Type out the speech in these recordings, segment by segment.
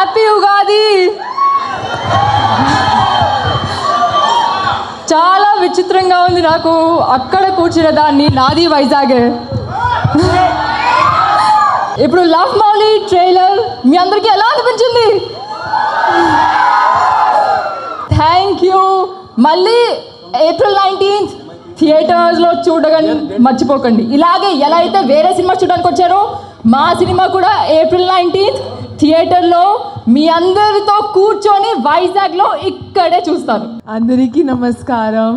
Happy Ugadi. చాలా విచిత్రంగా ఉంది నాకు అక్కడ కూర్చున్న దాన్ని. నాది వైజాగ్. ఇప్పుడు లవ్ మౌలి ట్రైలర్ మీ అందరికీ ఎలా అనిపించింది? Thank you. మళ్ళీ ఏప్రిల్ 19th థియేటర్స్లో చూడగానే మర్చిపోకండి. ఇలాగే ఎలా అయితే వేరే సినిమా చూడడానికి వచ్చారో మా సినిమా కూడా ఏప్రిల్ 19th థియేటర్లో మీ అందరితో కూర్చొని వైజాగ్లో ఇక్కడే చూస్తారు. అందరికీ నమస్కారం.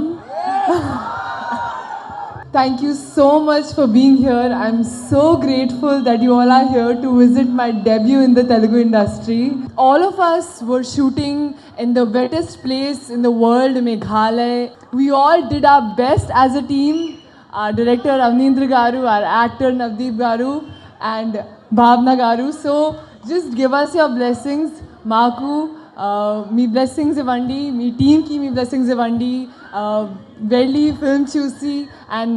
Thank you so much for being here. I'm so grateful that you all are here to visit my debut in the Telugu industry. All of us were shooting in the wettest place in the world, Meghalaya. We all did our best as a team. Our director Avneendra Garu, our actor Navdeep Garu and Bhavna Garu. So just give us your blessings. Maku, మీ blessings ఇవ్వండి, మీ టీమ్కి మీ blessings ఇవ్వండి, వెళ్ళి film చూసి. And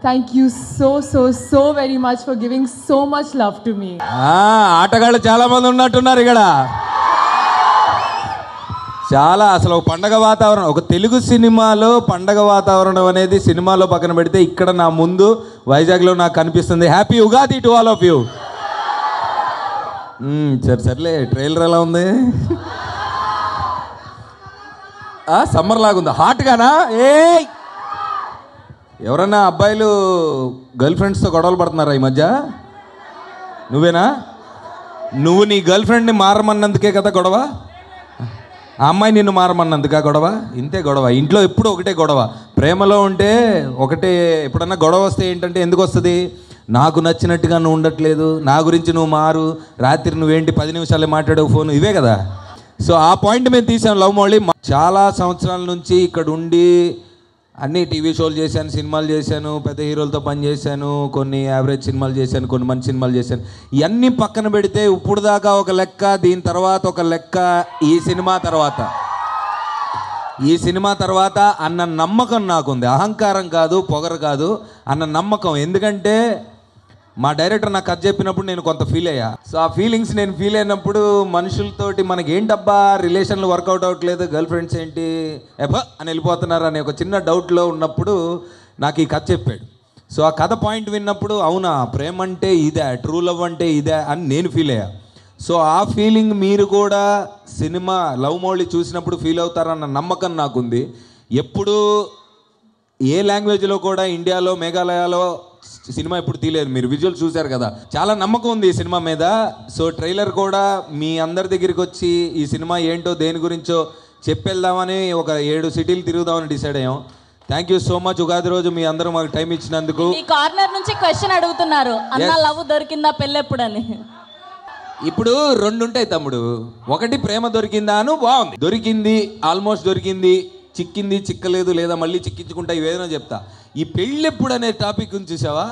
thank you so so so very much for giving so much love to me. ఆటగాళ్ళు చాలా మంది ఉన్నట్టున్నారు ఇక్కడ. చాలా అసలు ఒక పండగ వాతావరణం, ఒక తెలుగు సినిమాలో పండగ వాతావరణం అనేది సినిమాలో పక్కన పెడితే ఇక్కడ నా ముందు వైజాగ్లో నాకు కనిపిస్తుంది. Happy Ugadi to all of you. సర్లే, ట్రైలర్ ఎలా ఉంది? సమ్మర్ లాగుందా? హాట్గానా? ఎవరన్నా అబ్బాయిలు గర్ల్ ఫ్రెండ్స్తో గొడవలు పడుతున్నారా ఈ మధ్య? నువ్వేనా? నువ్వు నీ గర్ల్ ఫ్రెండ్ని మారమన్నందుకే కదా గొడవ? ఆ అమ్మాయి నిన్ను మారమన్నందుకా గొడవ? ఇంతే గొడవ. ఇంట్లో ఎప్పుడు ఒకటే గొడవ. ప్రేమలో ఉంటే ఒకటే. ఎప్పుడన్నా గొడవ వస్తే ఏంటంటే ఎందుకు వస్తుంది? నాకు నచ్చినట్టుగా నువ్వు ఉండట్లేదు, నా గురించి నువ్వు మారు, రాత్రి నువ్వేంటి 10 నిమిషాలే మాట్లాడావు ఫోన్, ఇవే కదా. సో ఆ పాయింట్ మేము తీసాం లవ్ మౌలి. చాలా సంవత్సరాల నుంచి ఇక్కడ ఉండి అన్ని టీవీ షోలు చేశాను, సినిమాలు చేశాను, పెద్ద హీరోలతో పనిచేశాను, కొన్ని యావరేజ్ సినిమాలు చేశాను, కొన్ని మంచి సినిమాలు చేశాను. ఇవన్నీ పక్కన పెడితే ఇప్పుడు దాకా ఒక లెక్క, దీని తర్వాత ఒక లెక్క, ఈ సినిమా తర్వాత అన్న నమ్మకం నాకుంది. అహంకారం కాదు, పొగరు కాదు, అన్న నమ్మకం. ఎందుకంటే మా డైరెక్టర్ నాకు కథ చెప్పినప్పుడు నేను కొంత ఫీల్ అయ్యా. సో ఆ ఫీలింగ్స్ నేను ఫీల్ అయినప్పుడు మనుషులతోటి మనకి ఏంటబ్బా రిలేషన్లు వర్కౌట్ అవ్వట్లేదు, గర్ల్ ఫ్రెండ్స్ ఏంటి ఎబ్బా అని వెళ్ళిపోతున్నారు అనే ఒక చిన్న డౌట్లో ఉన్నప్పుడు నాకు ఈ కథ చెప్పాడు. సో ఆ కథ పాయింట్ విన్నప్పుడు అవునా, ప్రేమ అంటే ఇదే, ట్రూ లవ్ అంటే ఇదే అని నేను ఫీల్ అయ్యా. సో ఆ ఫీలింగ్ మీరు కూడా సినిమా లవ్ మౌలి చూసినప్పుడు ఫీల్ అవుతారన్న నమ్మకం నాకుంది. ఎప్పుడు ఏ లాంగ్వేజ్లో కూడా ఇండియాలో మేఘాలయాలో సినిమా ఎప్పుడు తీయలేదు. మీరు విజువల్ చూశారు కదా, చాలా నమ్మకం ఉంది ఈ సినిమా మీద. సో ట్రైలర్ కూడా మీ అందరి దగ్గరికి వచ్చి ఈ సినిమా ఏంటో దేని గురించో చెప్పేద్దామని ఒక 7 సిటీలు తిరుగుదామని డిసైడ్ అయ్యాం. Thank you so much. Ugadi రోజు మీ అందరూ మాకు టైం ఇచ్చినందుకు. ఈ కార్నర్ నుంచి క్వశ్చన్ అడుగుతున్నారు, అన్న లవ్ దొరికిందా పెళ్ళెప్పుడని. ఇప్పుడు 2 ఉంటాయి తమ్ముడు. ఒకటి ప్రేమ దొరికిందాను, బాగుంది, దొరికింది, ఆల్మోస్ట్ దొరికింది, చిక్కింది, చిక్కలేదు, లేదా మళ్ళీ చిక్కించుకుంటా, ఇవేదైనా చెప్తా. ఈ పెళ్ళెప్పుడు అనే టాపిక్ గురించి చూసావా?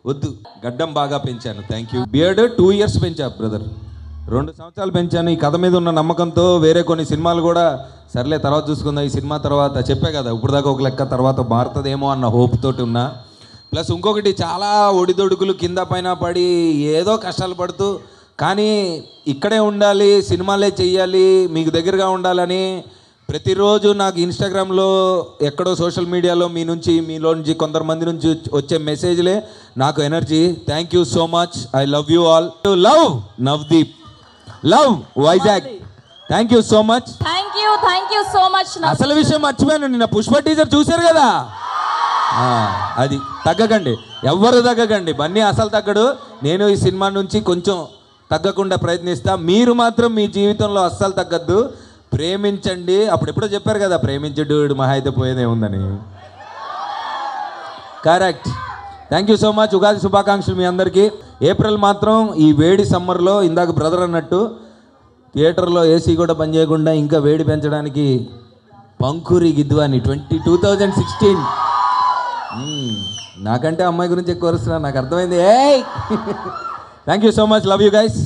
వద్దు. గడ్డం బాగా పెంచాను, థ్యాంక్ యూ. బియర్డ్ 2 years పెంచా బ్రదర్, 2 సంవత్సరాలు పెంచాను. ఈ కథ మీద ఉన్న నమ్మకంతో వేరే కొన్ని సినిమాలు కూడా సర్లే తర్వాత చూసుకుందాం, ఈ సినిమా తర్వాత చెప్పే కదా ఇప్పుడు దాకా ఒక లెక్క, తర్వాత మారుతుందేమో అన్న హోప్ తోటి ఉన్నా. ప్లస్ ఇంకొకటి, చాలా ఒడిదొడుకులు కింద పైన పడి ఏదో కష్టాలు పడుతూ, కానీ ఇక్కడే ఉండాలి, సినిమాలే చెయ్యాలి, మీకు దగ్గరగా ఉండాలని ప్రతిరోజు నాకు ఇన్స్టాగ్రామ్లో ఎక్కడో సోషల్ మీడియాలో మీలో నుంచి కొంతమంది నుంచి వచ్చే మెసేజ్లే నాకు energy. Thank you so much. I love you all. Love Navdeep, love Vizag. Thank you so much. Thank you so much. అసలు విషయం మర్చిపోయాను, నిన్న పుష్ప టీజర్ చూశారు కదా, అది తగ్గకండి, ఎవ్వరు తగ్గకండి. బన్నీ అసలు తగ్గడు. నేను ఈ సినిమా నుంచి కొంచెం తగ్గకుండా ప్రయత్నిస్తా. మీరు మాత్రం మీ జీవితంలో అస్సలు తగ్గద్దు, ప్రేమించండి. అప్పుడు ఎప్పుడో చెప్పారు కదా, ప్రేమించడు మహా అయితే పోయేదే ఉందని. Correct. Thank you so much. Ugadi శుభాకాంక్షలు మీ అందరికీ. ఏప్రిల్ మాత్రం ఈ వేడి సమ్మర్లో ఇందాక బ్రదర్ అన్నట్టు థియేటర్లో ఏసీ కూడా పనిచేయకుండా ఇంకా వేడి పెంచడానికి పంకురి గిద్వాని 2016. నాకంటే అమ్మాయి గురించి ఎక్కువ వస్తున్నా, నాకు అర్థమైంది. Thank you so much. Love you guys.